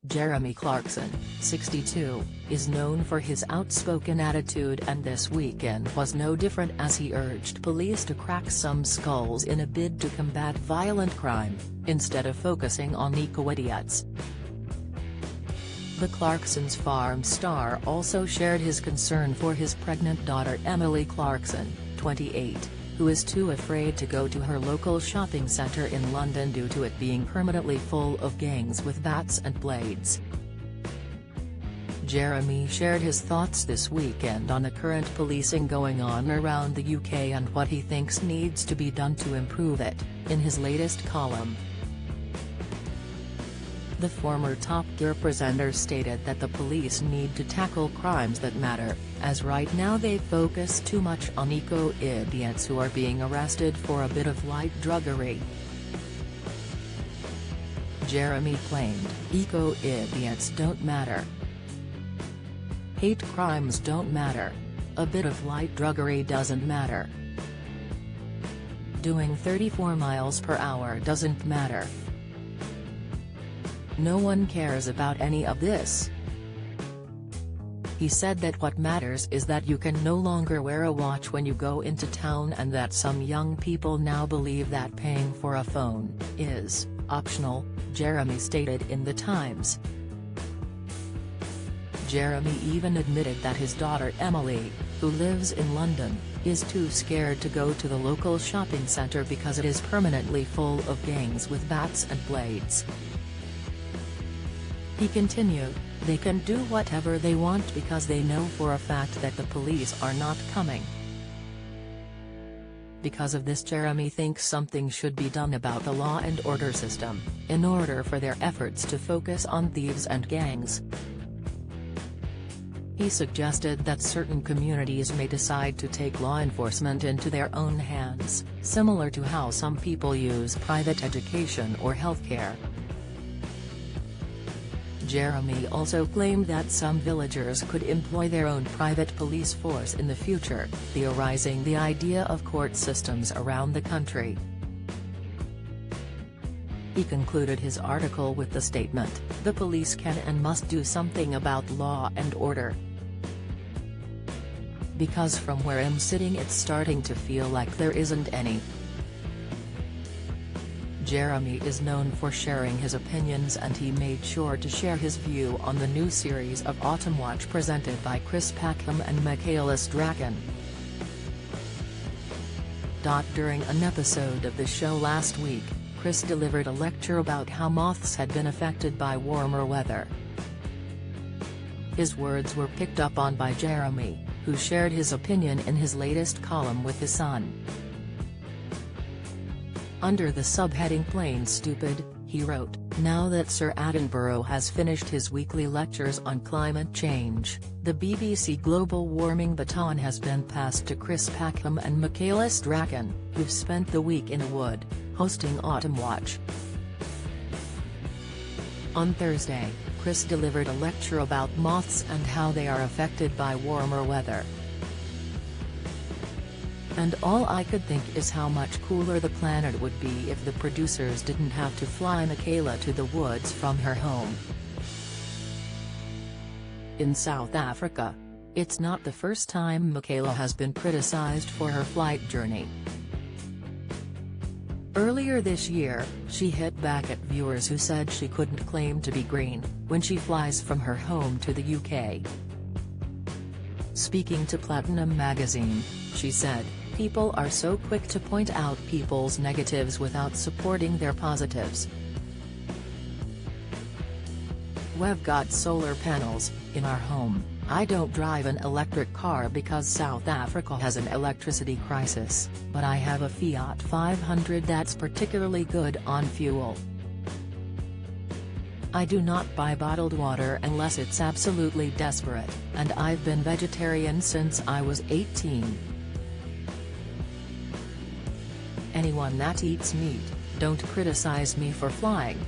Jeremy Clarkson, 62, is known for his outspoken attitude, and this weekend was no different as he urged police to crack some skulls in a bid to combat violent crime, instead of focusing on eco-idiots. The Clarkson's farm star also shared his concern for his pregnant daughter Emily Clarkson, 28, who is too afraid to go to her local shopping centre in London due to it being permanently full of gangs with bats and blades. Jeremy shared his thoughts this weekend on the current policing going on around the UK and what he thinks needs to be done to improve it, in his latest column. The former Top Gear presenter stated that the police need to tackle crimes that matter, as right now they focus too much on eco-idiots who are being arrested for a bit of light druggery. Jeremy claimed, "Eco-idiots don't matter. Hate crimes don't matter. A bit of light druggery doesn't matter. Doing 34 miles per hour doesn't matter. No one cares about any of this." He said that what matters is that you can no longer wear a watch when you go into town, and that some young people now believe that paying for a phone is optional, Jeremy stated in The Times. Jeremy even admitted that his daughter Emily, who lives in London, is too scared to go to the local shopping centre because it is permanently full of gangs with bats and blades. He continued, "They can do whatever they want because they know for a fact that the police are not coming." Because of this, Jeremy thinks something should be done about the law and order system, in order for their efforts to focus on thieves and gangs. He suggested that certain communities may decide to take law enforcement into their own hands, similar to how some people use private education or healthcare. Jeremy also claimed that some villagers could employ their own private police force in the future, theorizing the idea of court systems around the country. He concluded his article with the statement, "The police can and must do something about law and order. Because from where I'm sitting it's starting to feel like there isn't any." Jeremy is known for sharing his opinions, and he made sure to share his view on the new series of Autumn Watch presented by Chris Packham and Michaela Strachan. During an episode of the show last week, Chris delivered a lecture about how moths had been affected by warmer weather. His words were picked up on by Jeremy, who shared his opinion in his latest column with The Sun. Under the subheading "Plain Stupid," he wrote, "Now that Sir Attenborough has finished his weekly lectures on climate change, the BBC global warming baton has been passed to Chris Packham and Michaela Strachan, who've spent the week in a wood, hosting Autumn Watch." On Thursday, Chris delivered a lecture about moths and how they are affected by warmer weather. "And all I could think is how much cooler the planet would be if the producers didn't have to fly Michaela to the woods from her home in South Africa. It's not the first time Michaela has been criticized for her flight journey. Earlier this year, she hit back at viewers who said she couldn't claim to be green when she flies from her home to the UK. Speaking to Platinum magazine, she said, "People are so quick to point out people's negatives without supporting their positives. We've got solar panels in our home. I don't drive an electric car because South Africa has an electricity crisis, but I have a Fiat 500 that's particularly good on fuel. I do not buy bottled water unless it's absolutely desperate, and I've been vegetarian since I was 18. Anyone that eats meat, don't criticize me for flying.